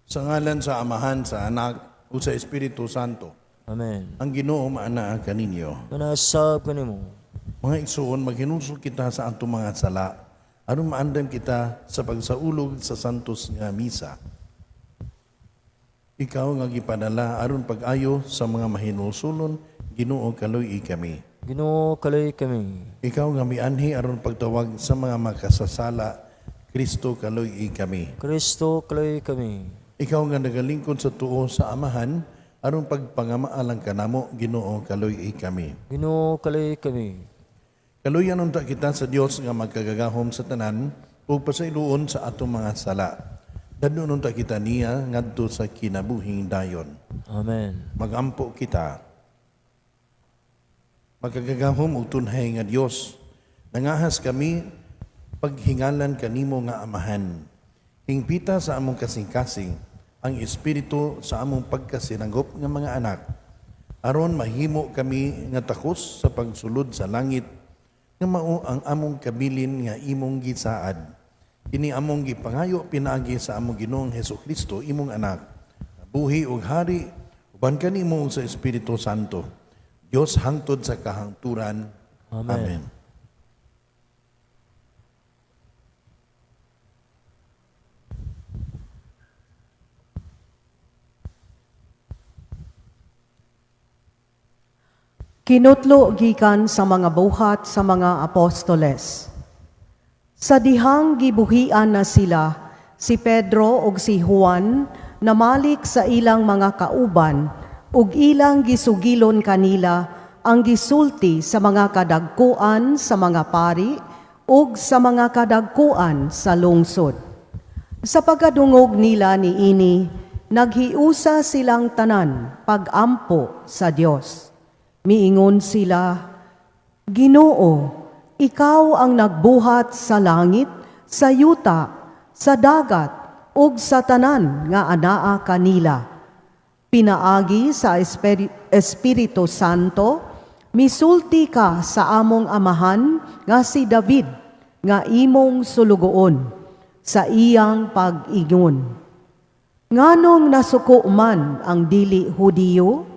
Sa ngalan sa Amahan, sa Anak, o sa Espiritu Santo, Amen. ang Ginoo maana kaninyo. Manasab ka nimo. Mga igsoon, maghinulsol kita sa atong mga sala, aron maandam kita sa pagsaulog sa santos nga misa. Ikaw nga gipadala aron pag-ayo sa mga mahinulsulon, Ginoo kaloy kami. Ginoo kaloy kami. Ikaw nga mianhi aron pagtawag sa mga makasasala, Kristo kaloy kami. Kristo kaloy kami. Ikaw nga nagalingkod sa tuo sa Amahan, aron pagpangamaalang kanamo, Ginoo kaloy kami. Ginoo kaloy kami. Kaluyan unta kita sa Dios nga magkagagahom sa tanan ug pasayloon sa atong mga sala. Dadnon unta kita niya ngadto sa kinabuhing dayon. Amen. Magampo kita. Magkagagahom ug tunhay nga Dios. Nangahas kami paghingalan kanimo nga Amahan. Hingpita sa among kasing-kasing ang Espiritu sa among pagkasinanggop nga mga anak. Aron mahimo kami nga takos sa pagsulod sa langit nga mao ang among kabilin nga imong gisaad. Kini among gipangayo pinaagi sa among Ginoong Hesukristo imong anak. Buhi ug hari uban kanimo sa Espiritu Santo. Dios hangtod sa kahangturan. Amen. Amen. Kinutlo gikan sa mga buhat sa mga apostoles. Sa dihang gibuhian na sila, si Pedro ug si Juan namalik sa ilang mga kauban ug ilang gisugilon kanila ang gisulti sa mga kadagkuan sa mga pari ug sa mga kadagkuan sa lungsod. Sa pagkadungog nila niini, naghiusa silang tanan pag-ampo sa Dios. Miingon sila, Ginoo, ikaw ang nagbuhat sa langit, sa yuta, sa dagat, ug sa tanan nga anaa kanila. Pinaagi sa Espiritu Santo, misulti ka sa among amahan nga si David, nga imong sulugoon, sa iyang pag-ingon. Nganong nasuko man ang dili Hudiyo,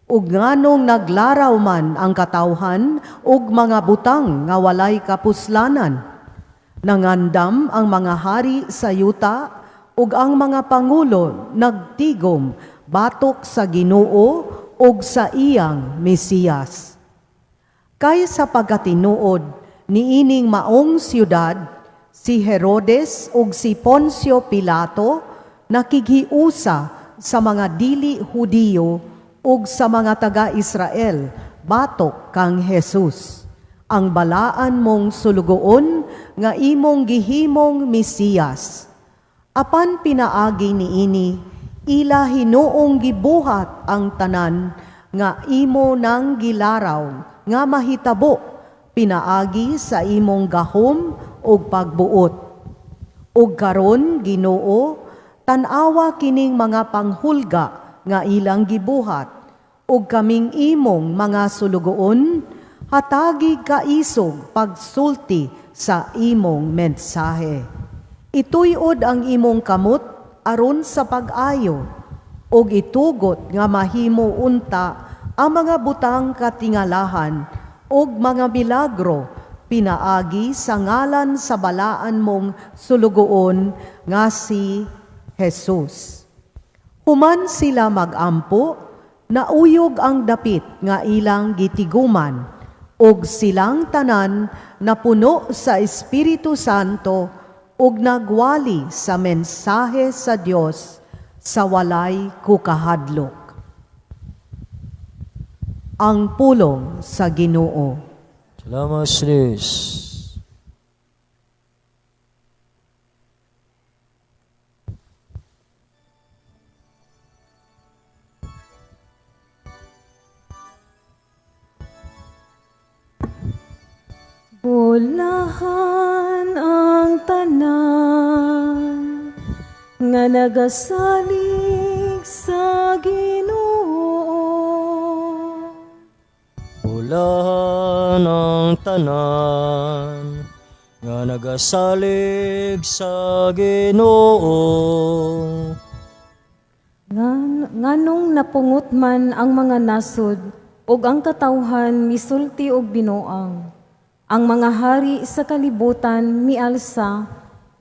ug nganong naglaraw man ang katawhan ug mga butang nga walay kapuslanan. Nangandam ang mga hari sa yuta ug ang mga pangulo nagtigom batok sa Ginoo ug sa iyang Mesiyas. Kay sa pagkatinuod niining maong siyudad, si Herodes ug si Poncio Pilato nakighiusa sa mga dili Hudiyo ug sa mga taga-Israel, batok kang Jesus, ang balaan mong sulugoon nga imong gihimong Mesiyas. Apan pinaagi niini, ila hinuong gibuhat ang tanan nga imo nang gilaraw nga mahitabo pinaagi sa imong gahom ug pagbuot. Ug karon, Ginoo, tan-awa kining mga panghulga nga ilang gibuhat, ug kaming imong mga sulugoon, hatagi kaisog pagsulti sa imong mensahe. Ituyod ang imong kamot aron sa pag-ayo, ug itugot nga mahimo unta ang mga butang katingalahan ug mga milagro pinaagi sa ngalan sa balaan mong sulugoon nga si Jesus. Human sila magampo, nauyog ang dapit nga ilang gitiguman, ug silang tanan napuno sa Espiritu Santo, ug nagwali sa mensahe sa Dios sa walay kukahadlok. Ang pulong sa Ginoo. Salamat sa Diyos. Bulahan ang tanan nga nagasalig sa Ginoo. Bulahan ang tanan nga nagasalig sa Ginoo, Nganong napungot man ang mga nasod, ug ang katawhan misulti og binuang. Ang mga hari sa kalibutan mialsa,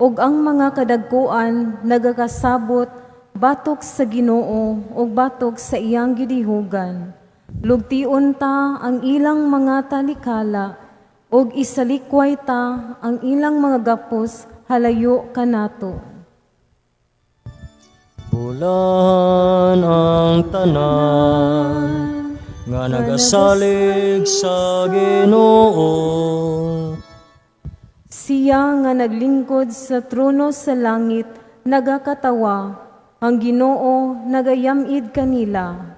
ug ang mga kadagkuan nagakasabot batok sa Ginoo ug batok sa iyang gidihugan. Lugtion ta ang ilang mga talikala, ug isalikway ta ang ilang mga gapos halayo kanato. Bulan ang tanan nga nagasalig sa Ginoo. Siya nga naglingkod sa trono sa langit, nagakatawa, ang Ginoo nagayamid kanila.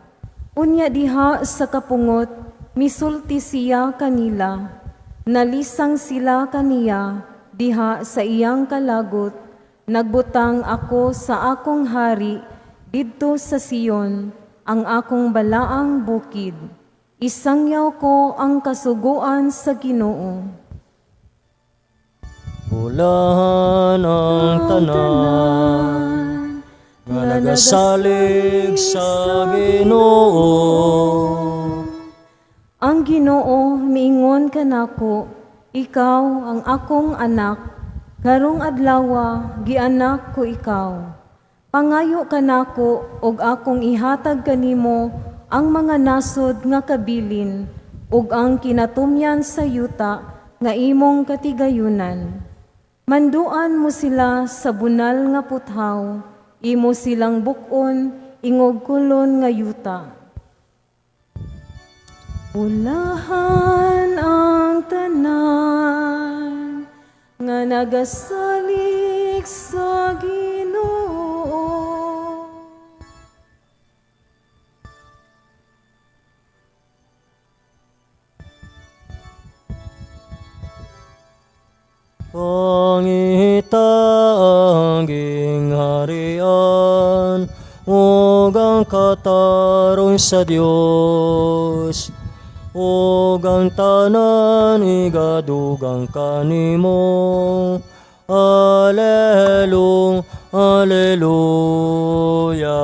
Unya diha sa kapungot, misulti siya kanila. Nalisang sila kaniya, diha sa iyang kalagot. Nagbutang ako sa akong hari, didto sa Sion, ang akong balaang bukid. Isangyaw ko ang kasuguan sa Ginoo. Bulan ang tanan nga nagasalig sa Ginoo. Ang Ginoo miingon kanako, ikaw ang akong anak, karong adlaw gianak ko ikaw. Pangayo kanako og akong ihatag kanimo ang mga nasod nga kabilin ug ang kinatumyan sa yuta nga imong katigayunan. Manduan mo sila sa bunal nga puthaw, imo silang bukon ingog kulon nga yuta. Ulahan ang tanan nga nagasalig sa Ginoo. Pangita ang gingharian ug ang katarong sa Dios ug ang tanan igadugang kanimo. Alleluia, alleluia.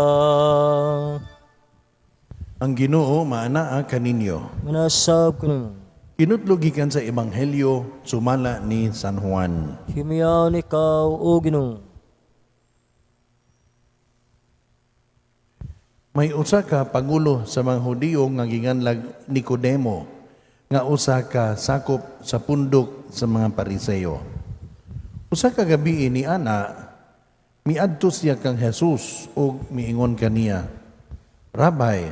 Ang Ginoo maanaa kaninyo. Manasab ko nimo. Kinutlogikan sa Ebanghelyo sumala ni San Juan. Himiyaw ikaw o Ginoo. May usa ka pangulo sa mga Hudiyo nga ginganlag Nicodemo, nga usa ka sakop sa pundok sa mga Pariseo. Usa ka gabi ni ana, miadto siya kang Jesus ug miingon kaniya, Rabay,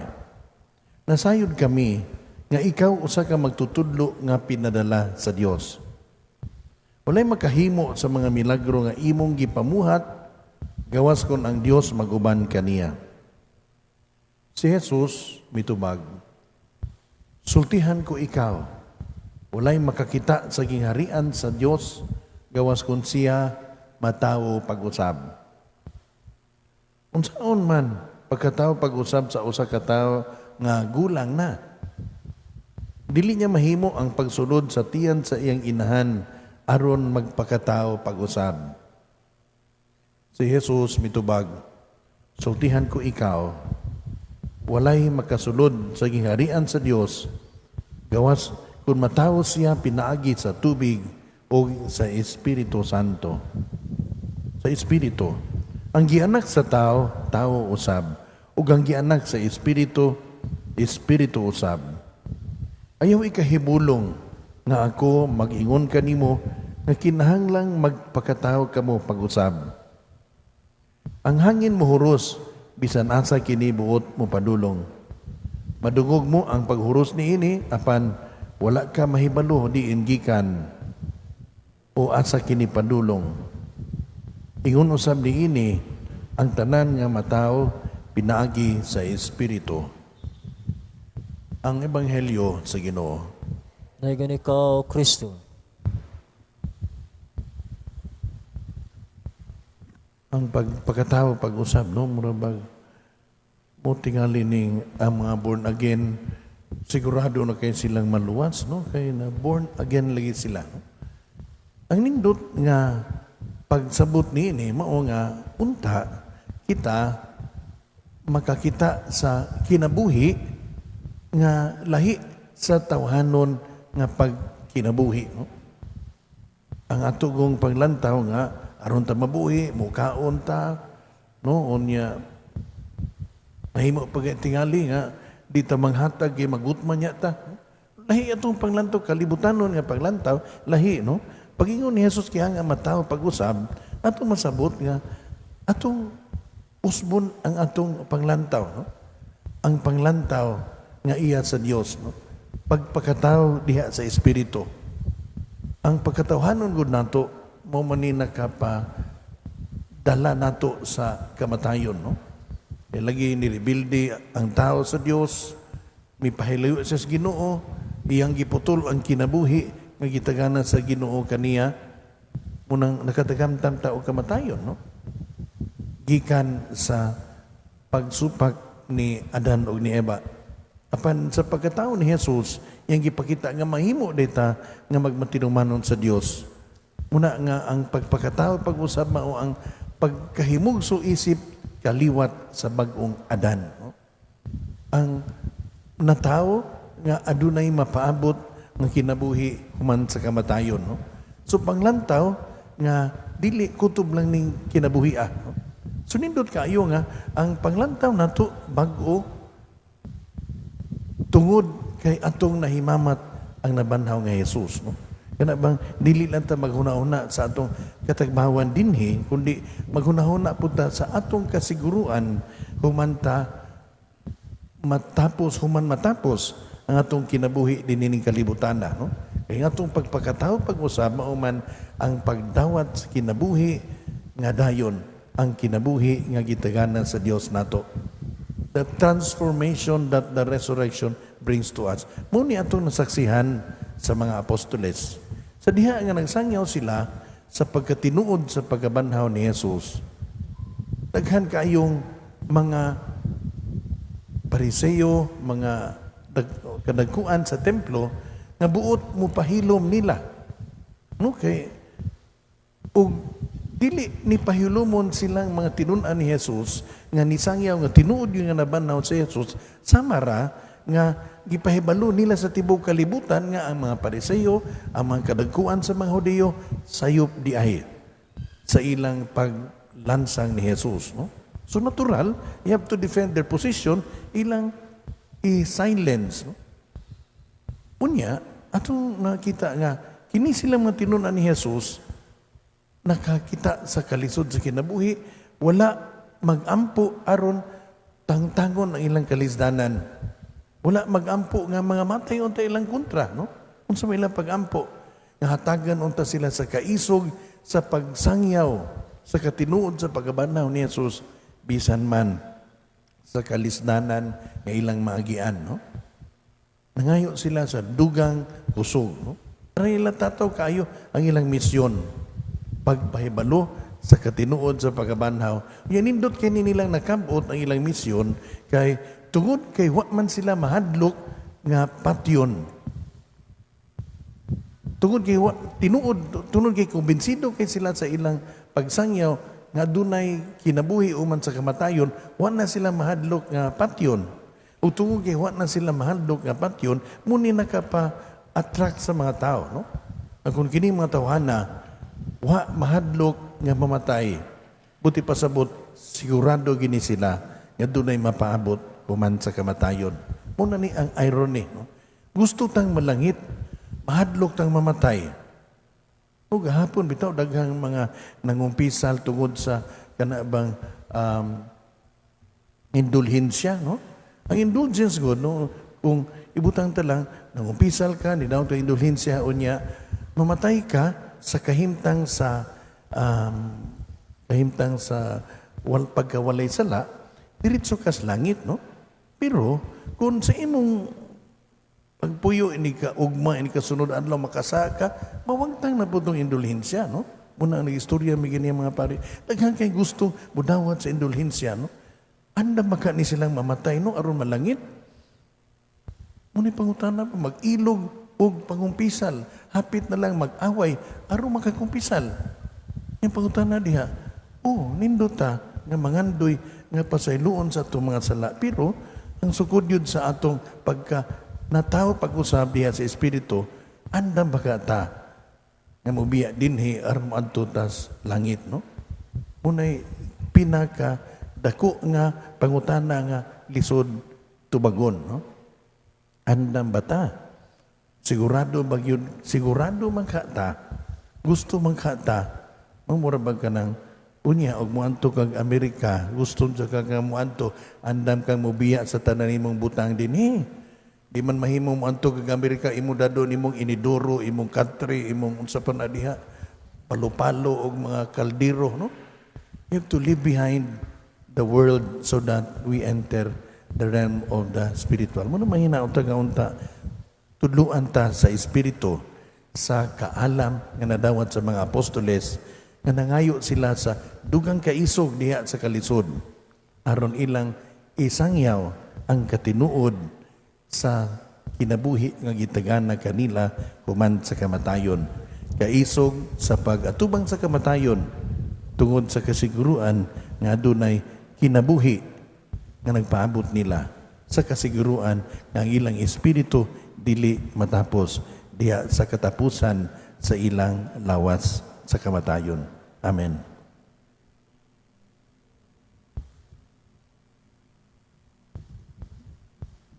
nasayod kami nga ikaw usa ka magtutudlo nga pinadala sa Dios. Walay makahimo sa mga milagro nga imong gipamuhat, gawas kon ang Dios maguban kaniya. Si Jesus mitubag, sultihan ko ikaw, walay makakita sa gingharian sa Dios, gawas kon siya matawo pag-usab. Unsaon man pagkatawo pag-usab sa usa ka tawo nga gulang na, dili niya mahimo ang pagsulod sa tiyan sa iyang inahan aron magpakatao pag-usab. Si Jesus mitubag, sultihan ko ikaw, walay makasulod sa gingharian sa Dios, gawas kung matawo siya pinaagi sa tubig o sa Espiritu Santo. Sa Espiritu, ang gianak sa tao, tao usab, ug ang gianak sa Espiritu, Espiritu usab. Ayaw ikahibulong nga ako mag-ingon kanimo nga kinahanglang magpakataw kamo pag-usab. Ang hangin mohuros bisan asa kini buot mo padulong. Madungog mo ang paghuros niini apan wala ka mahibalo diin gikan o asa kini padulong. Ingon usab niini ang tanan nga matao pinaagi sa Espiritu. Ang Ebanghelyo sa Ginoo. Naigan ikaw, Kristo. Ang pagkatao, pag-usab, no? Murabag, mo tingali ning ang mga born again, sigurado na kayo silang maluwas, no? Kaya na born again lagi sila. Ang nindot nga pagsabot ni mao nga unta kita makakita sa kinabuhi nga lahi sa tawhanon nga pagkinabuhi. No? Ang atugong paglantaw nga aron ta mabuhi, mukaon ta, no? Unya mahimo pagtingali nga di ta manghatag kay magutman niya ta. Lahi atong paglantaw kalibutanon nga paglantaw, lahi no. Pagingon ni Jesus kaya nga mataw pag-usab, atong masabot nga atong usbon ang atong paglantaw, no? Ang paglantaw nga iya sa Dios, no? Pagpakataw diha sa espiritu. Ang pagkatawhanon gud nato mao man ni nakapa dala nato sa kamatayon, no? Lagi nirebilde ang tao sa Dios, mipahilayo sa Ginoo, iyang giputol ang kinabuhi nga gitagana sa Ginoo kaniya munang nakatagamtam tao kamatayon, no? Gikan sa pagsupak ni Adan ug ni Eva. Apan sa pagkatao ni Jesus, iyang gipakita nga mahimo data nga magmatinumanon sa Dios. Muna nga ang pagpakatao pag-usab mao ang pagkahimugso isip kaliwat sa bag-ong Adan, no? Ang natao nga adunay mapaabot nga kinabuhi human sa kamatayon, no? So panglantaw nga dili kutob lang ning kinabuhi, no? So nindot kaayo nga ang panglantaw nato bag-o tungod kay atong nahimamat ang nabanhaw nga Jesus, no? Kana bang dili lang ta maghuna-huna sa atong katagbawan dinhi, kundi maghuna-huna pud ta sa atong kasiguruan human ta matapos ang atong kinabuhi dinhi kalibutan, no? Kay atong pagpakatao pag-usab mao man ang pagdawat sa kinabuhi nga dayon ang kinabuhi nga gitagana sa Dios nato. The transformation that the resurrection brings to us. Muni atong nasaksihan sa mga apostoles. Sa diha nga nagsangyaw sila sa pagkatinuod sa pagkabanhaw ni Jesus, daghan kayong mga Pariseo, mga kadagkuan sa templo nga buot mo pahilom nila. No, kay ug dili ni pahilomon silang mga tinun-an ni Jesus nga nisangyaw nga tinuod yung nga nabanhaw sa Jesus, samara nga gipahibalo nila sa tibok kalibutan nga ang mga Pariseo, ang mga kadagkuan sa mga Hudiyo sayop diay sa ilang paglansang ni Jesus, no? So natural, you have to defend their position, ilang i-silence, no? Unya, atong nakita nga kini sila mga tinun-an ni Jesus nakakita sa kalisod sa kinabuhi, wala magampo aron tangtangon ang ilang kalisdanan. Wala magampo nga mga matay unta ilang kontra, no? Unsa may ilang pagampo nga hatagan unta sila sa kaisog sa pagsangyaw sa katinuod sa pagabanaw ni Jesus bisan man sa kalisdanan nga ilang maagian, no? Nangayo sila sa dugang kusog, no? Para ila tataw kayo ang ilang misyon pagpahibalo sa katinuod sa pagkabanhaw. Yan nindot kay nilang nakabot ang ilang misyon kay tungod kay wa man sila mahadlok nga patyon. Tungod kay tungod kay kumbinsido kay sila sa ilang pagsangyaw nga dunay kinabuhi uman sa kamatayon, wa na sila mahadlok nga patyon. O tungod kay wa na sila mahadlok nga patyon, muni nakapa-attract sa mga tao, no? Kung kini mga tawhana wa mahadlok nga mamatay, buti pasabot sigurado gini sila nga dunay mapaabot human sa kamatayon. Muna ni ang irony, no? Gusto tang malangit, mahadlok tang mamatay. O gahapon bitaw daghang mga nangumpisal tungod sa kanabang indulhensya, no? Ang indulgence god, no, kung ibutang ta lang nangumpisal ka ni daw to indulhensya unya mamatay ka sa kahimtang sa pagkawalay sala, diretso ka sa langit, no? Pero kung sa imong pagpuyo ini ka ugma ini ka sunod adlaw makasaka, mawagtang na pud tong indulhensya, no? Muna ang istorya mi gani mga pare, daghan kay gusto budawat sa indulhensya, no? Anda maka ni silang mamatay, no, aron malangit. Muna pangutana pa mag-ilog og pangumpisal, hapit na lang mag-away aron makakumpisal. Yung pangutana diha, nindot ta nga mangandoy nga pasayloon sa atong mga sala. Pero ang sukod yun sa atong pagka nataw pag-usab diha sa Espiritu, andam baka ta nga mubiya dinhi aron moadto tas langit, no? Munay pinaka dako nga pangutana nga lisod tubagon, no? Andam bata. Sigurado ba yun? Sigurado man ka ta. Gusto man ka ta. Mamurabag ka ng unya og muadto kag Amerika. Gusto sa kag muadto andam kang mubiya sa tanan nimong butang dinhi. Di man mahimo muadto kag Amerika imo dado nimong inidoro, imong country, imong unsa pa na diha. Palo-palo og mga kaldero, no? You have to live behind the world so that we enter the realm of the spiritual. Muna mahina o taga-unta, tudluan ta sa espiritu, sa kaalam nga nadawat sa mga apostoles, nga nangayo sila sa dugang kaisog diha sa kalisod, aron ilang isangyaw ang katinuod sa kinabuhi nga gitagana kanila human sa kamatayon. Kaisog sa pag-atubang sa kamatayon, tungod sa kasiguruan nga adunay kinabuhi nga nagpaabot nila sa kasiguruan nga ang ilang espiritu dili matapos diha sa katapusan sa ilang lawas sa kamatayon. Amen.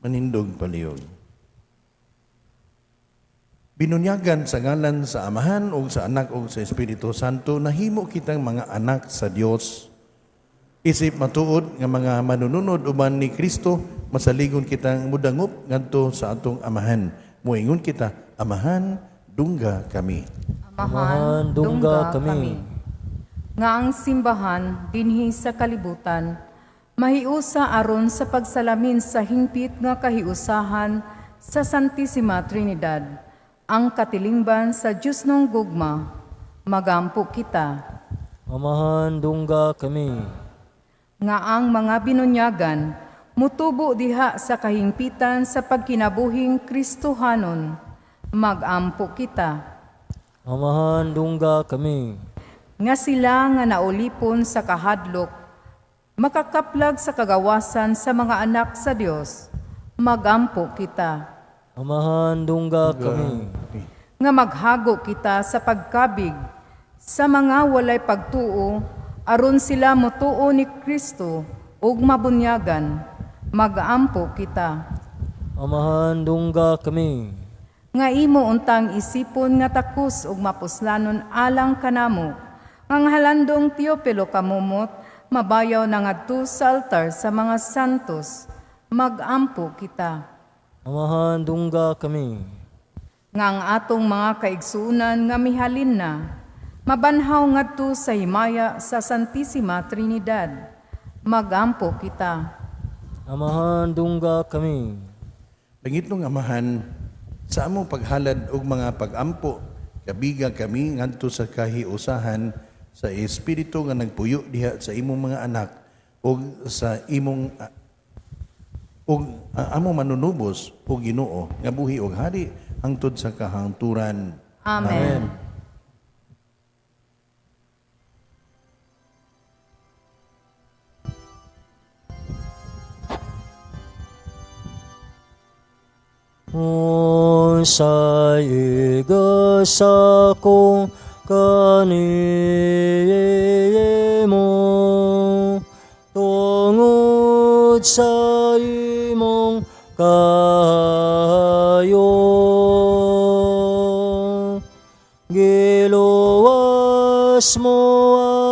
Manindog palihog. Binunyagan sa ngalan sa Amahan o sa Anak o sa Espiritu Santo, nahimo kitang mga anak sa Dios. Isip matuod nga mga manununod uban ni Kristo, masaligon kitang mudangop ngadto sa atong Amahan. Muingon kita, Amahan, dungga kami. Amahan, dungga kami. Nga ang simbahan dinhi sa kalibutan, mahiusa aron sa pagsalamin sa hingpit nga kahiusahan sa Santissima Trinidad, ang katilingban sa Diyos nung gugma, magampo kita. Amahan, dungga kami. Nga ang mga binunyagan, mutubo diha sa kahingpitan sa pagkinabuhing Kristohanon, magampo kita. Amahan, dungga kami. Nga sila nga naulipon sa kahadlok, makakaplag sa kagawasan sa mga anak sa Dios, magampo kita. Amahan, dungga kami. Nga maghago kita sa pagkabig sa mga walay pagtuo, aron sila motuo ni Kristo ug mabunyagan, magampo kita. Amahan, dungga kami. Nga imo untang isipon nga takus ug mapuslanon alang kanamo, ang halandong Teopilo kamumot, mabayaw na ngadto sa altar sa mga santos, magampo kita. Amahan, dungga kami. Nga ang atong mga kaigsunan nga mihalin na, mabanhaw ngadto sa himaya sa Santissima Trinidad, magampo kita. Amahan, dungga kami. Pangitong Amahan, sa among paghalad og mga pagampo, kabiga kami ngadto sa kahiusahan sa Espiritu nga nagpuyo diha sa imong mga anak o sa imong among manunubos o Ginoo nga buhi og hari hangtod sa kahangturan. Amen. Sa igasa ko kanimo, tungod sa imong kahayo, giluwas mo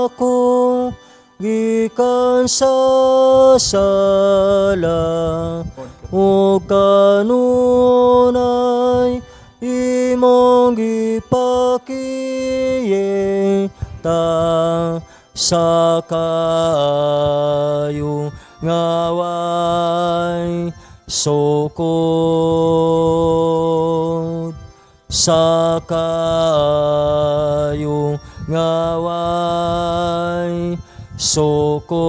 ako gikan sa sala, o kanunay imong gipakiyeta sa kayo ngaway sukod, sa kayo ngaway sukod.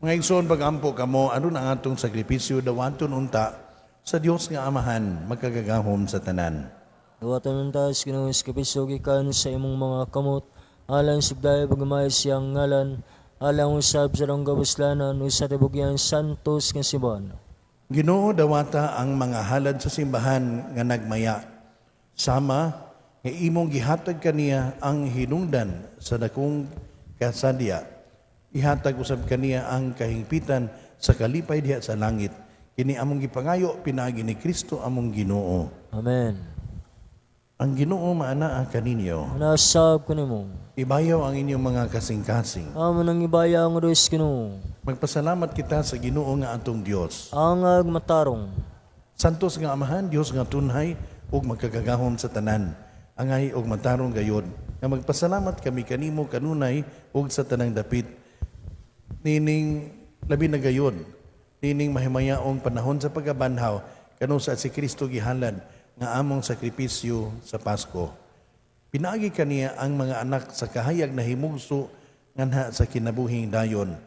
Mga igsoon, pagampo kamo, ano na atong sakripisyo dawaton unta sa Dios nga Amahan, magkagagahom sa tanan. Duwatan ng taas kinuhis kapiso gikan sa imong mga kamot, alang siblay pagmay siyang ngalan, alang usab sa rong gabuslanan, usa tibugyan santos nga Simon. Ginoo dawata ang mga halad sa simbahan nga nagmaya. Sama nga imong gihatag kaniya ang hinungdan sa dakong kasadya. Ihatag usab kaniya ang kahingpitan sa kalipay diha sa langit. Kini among gipangayo pinaagi ni Kristo among Ginoo. Amen. Ang Ginoo maanaa kaninyo. Nasab ko nimo. Ibayaw ang inyong mga kasing-kasing. Amo nang ibaya ang Diyos Ginoo. Magpasalamat kita sa Ginoo nga atong Dios. Angag matarong. Santos nga Amahan, Dios nga tunhay ug magkagagahom sa tanan. Angay ug matarong gayod. Nga magpasalamat kami kanimo kanunay ug sa tanang dapit. Nining labi na gayod. Nining mahimayaong panahon sa pagabanhaw kanus sa si Kristo gihalad nga among sakripisyo sa Pasko. Pinaagi kaniya ang mga anak sa kahayag na himugso nganha sa kinabuhing dayon.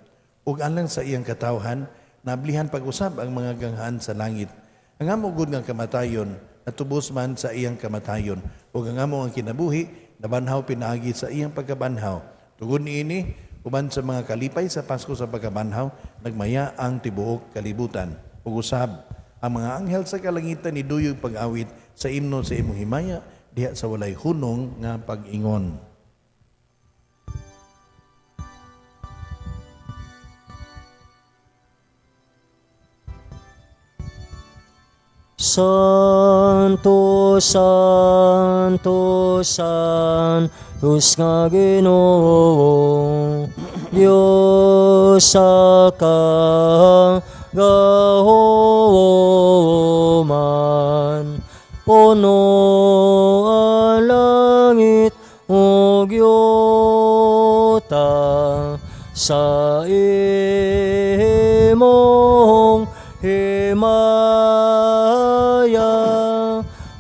Ug alang sa iyang katawhan, nablihan pag-usab ang mga ganghan sa langit. Ang amo gud nga kamatayon, natubos man sa iyang kamatayon. Ug ang amo ang kinabuhi, nabanhaw pinaagi sa iyang pagkabanhaw. Tugod niini, uban sa mga kalipay sa Pasko sa pagkabanhaw, nagmaya ang tibuok kalibutan. Ug usab, ang mga anghel sa kalangitan ni duyog pag-awit sa imno sa imong himaya, diha sa walay hunong nga pag-ingon. Santo, Santo, Santos nga Ginoo, Diyos sa kagahoman, puno ang langit ug yuta sa imong himaya,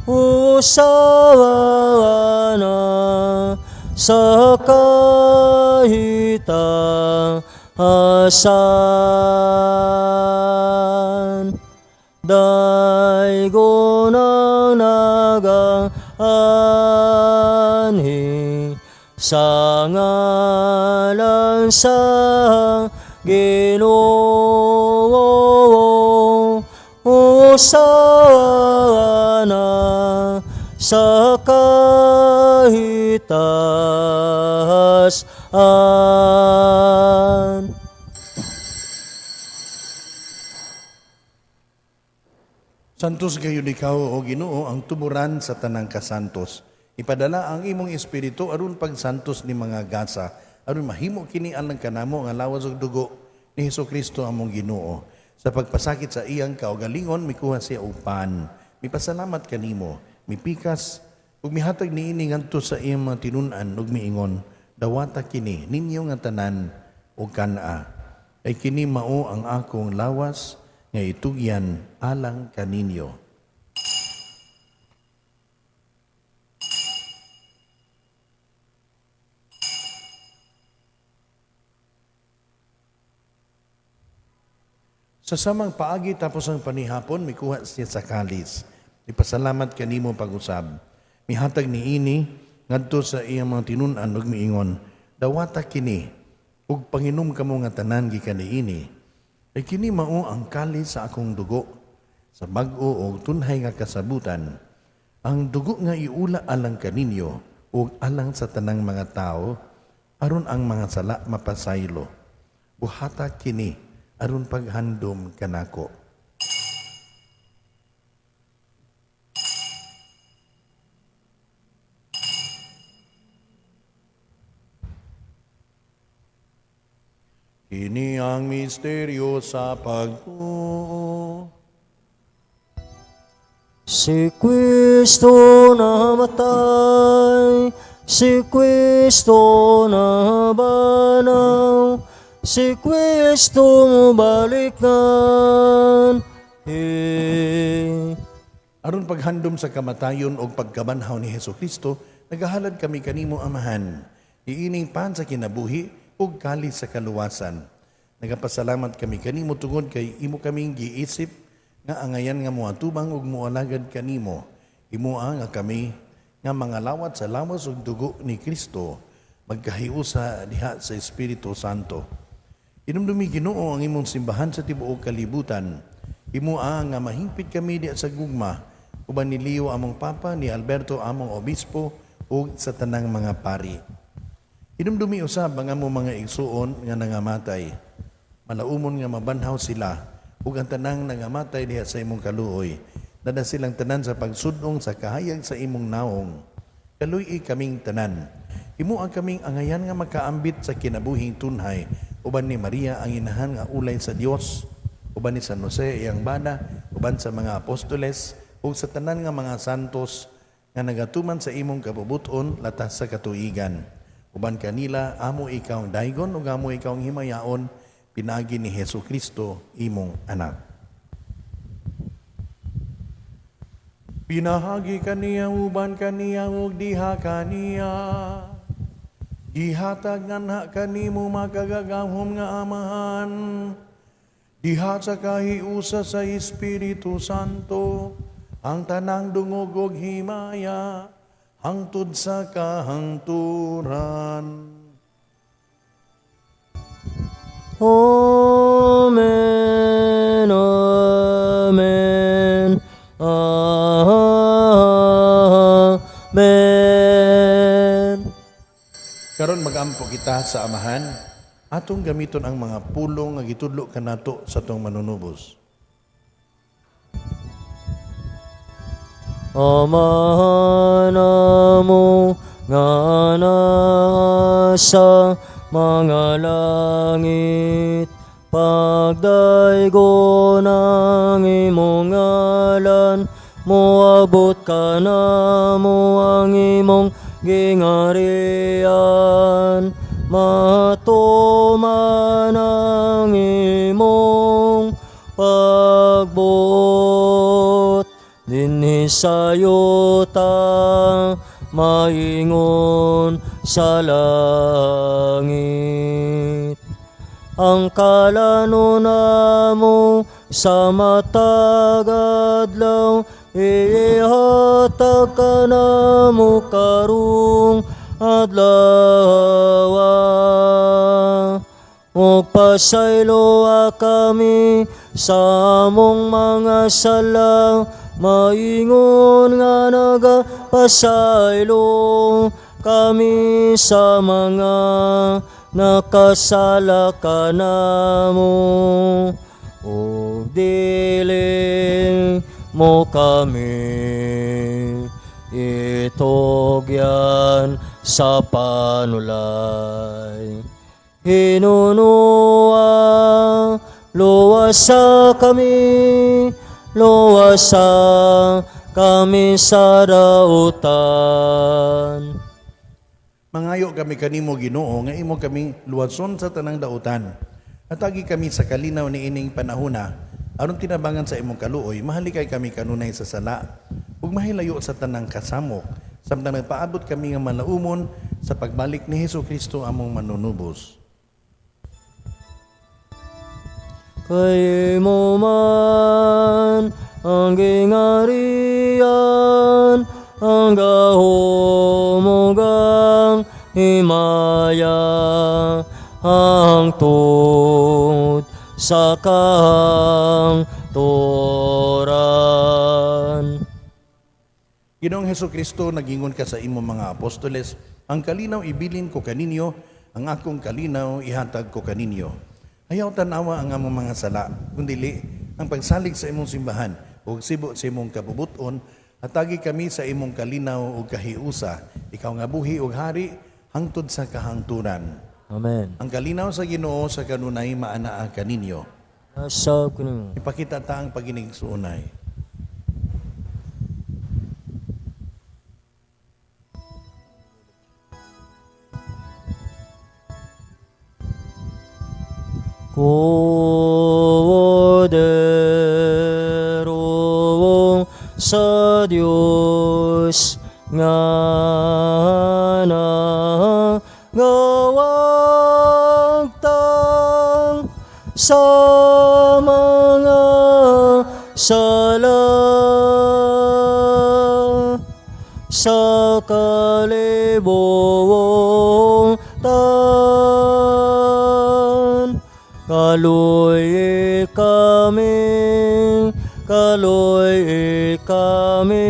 usana sa kahitasan. Daigo ng nag-aanhi sa ngalan sa Ginoo, usana sa kahitasan. Santos gayon ikaw o Ginoo ang tuburan sa tanang kasantos. Ipadala ang imong espiritu aron pagsantos ni mga gasa, aron mahimo kini alang kanamo nga lawas ug dugo ni Hesukristo among Ginoo. Sa pagpasakit sa iyang kaugalingon mikuha siya upan. Mipasalamat kanimo, mipikas ug mihatag niini ngadto sa iyang mga tinun-an ug miingon, dawata kini ninyo nga tanan ug kana. Ay kini mao ang akong lawas nga itugyan alang kaninyo. Sa samang paagi tapos ang panihapon, mikuha siya sa kalis. Ipasalamat kanimo pag-usab. Mihatag niini ngadto sa iyang mga tinun-an ug miingon, dawata kini ug panginom kamo nga tanan gikan niini. Ay kini mao ang kalis sa akong dugo, sa bag-o o tunhay nga kasabutan. Ang dugo nga iula alang kaninyo o alang sa tanang mga tao, aron ang mga sala mapasaylo. Buhata kini, aron paghandom kanako. Kini ang misteryo sa pagtuo. Si Kristo namatay, si Kristo nabanaw, si Kristo balikan. Aron paghandom sa kamatayon o pagkabanhaw ni Hesukristo, nagahalad kami kanimo Amahan. Iining pan sa kinabuhi ug kalis sa kaluwasan. Nagapasalamat kami kanimo tungod kay imo kaming giisip nga angayan nga moatubang ug moalagad kanimo. Imoa nga kami nga mga lawat sa lawas ug dugo ni Kristo magkahiusa diha sa Espiritu Santo. Inumdumi Ginoo ang imong simbahan sa tibuok kalibutan. Imoa nga mahingpit kami diha sa gugma, uban ni Leo among Papa, ni Alberto among Obispo, ug sa tanang mga pari. Inumdumi usab ang among mga igsuon nga nangamatay. Malaumon nga mabanhaw sila, ug ang tanang nangamatay diha sa imong kaluoy. Dada silang tanan sa pagsudong sa kahayag sa imong naong. Kaluy kaming tanan. Imo ang kaming angayan nga makaambit sa kinabuhing tunhay, uban ni Maria ang inahan nga ulay sa Dios, uban ni San Jose iyang bana, uban sa mga apostoles, ug sa tanan nga mga santos nga nagatuman sa imong kabubuton latas sa katuigan. Uban kanila, amo ikaw ang daygon ug amo ikaw ang himayaon, pinagi ni Hesukristo imong anak. Pinahagi kaniya, uban kaniya, ug diha kaniya. Ihatag nga kanimo makagagahom nga amahan. Diha sa kahiusa sa Espiritu Santo, ang tanang dungog ug himaya, hangtod sa kahangturan. Amen, Amen, Amen. Karon magampo kita sa amahan, atong gamiton ang mga pulong nga gitudlo kanato sa tong manunubos. Amahan mo nga nasa mga langit, pagdaygo ng imong ngalan, moabot ka na mo ang imong gingarian, matuman ang imong pagbuot, dinhi sa yuta, maingon sa langit. Ang kalano namo sa matag adlaw, ihatag ka namo karong adlaw. Ug pasaylo kami sa among mga sala, maingon nga nagapasaylo kami sa mga nakasala ka namo. O dili mo kami itugyan sa panulay. Hinunua, luwasa kami, luwasa kami sa dautan. Mangayo kami kanimo Ginoo nga imo kaming luwason sa tanang dautan. Atagi kami sa kalinaw ni ining panahona, aron tinabangan sa imong kaluoy, mahalikay kami kanunay sa sala, ug mahilayo sa tanang kasamok, samtang nagpaabot kami nga malaumon sa pagbalik ni Hesukristo among manunubos. Kay mo man ang gingarian, ang gahomogang himaya, hangtod sa kahangturan. Ginoong Hesukristo, nagingon ka sa imong mga apostoles, ang kalinaw ibilin ko kaninyo, ang akong kalinaw ihatag ko kaninyo. Ayaw tanawa ang among mga sala, kundili ang pagsalig sa imong simbahan ug sibo sa imong kabubuton, atagi kami sa imong kalinaw ug kahiusa, ikaw nga buhi ug hari hangtod sa kahangturan. Amen. Ang kalinaw sa Ginoo sa kanunay maanaa kaninyo. Nasab ko nimo. Ipakita ta ang paginigsuunay. Koderong sa Diyos nga nangawagtang sa mga sala sa kalibong Kaluoy kami, kaluoy kami,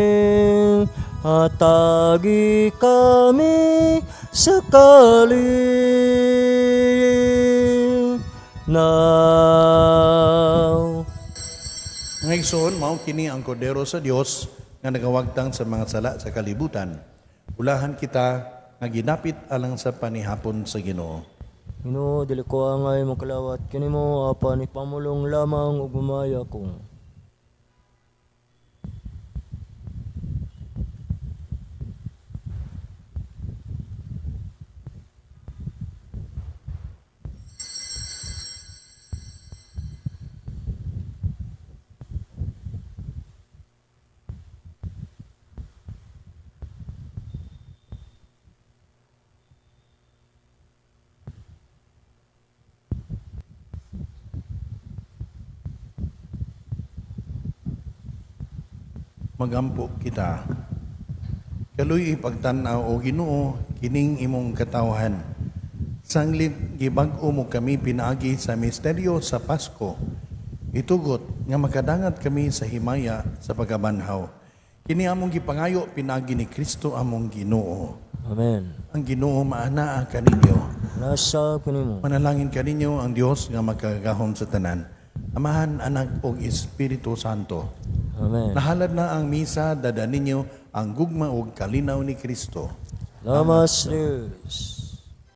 hatagi kami sakali now. Nga igsoon, mao kini ang kordero sa Dios nga nagawagtang sa mga sala sa kalibutan. Ulahan kita nga ginapit alang sa panihapon sa Ginoo. Ginoo, dili ko angay makalawat kini mo apan ipamulong lamang ug gumaya ko. Magampo kita. Kaluy ipagtanaw o Ginoo kining imong katawhan. Sanglit gibag-o mo kami pinaagi sa misteryo sa Pasko. Itugot nga makadangat kami sa himaya sa pagabanhaw. Kini among gipangayo pinaagi ni Kristo among Ginoo. Amen. Ang Ginoo maanaa kaninyo. Nasa kini mo. Manalangin kaninyo ang Dios nga magkagahom sa tanan. Amahan, Anak ug Espiritu Santo. Amen. Nahalad na ang misa, dada ninyo ang gugma ug kalinaw ni Kristo. Lamas Deus.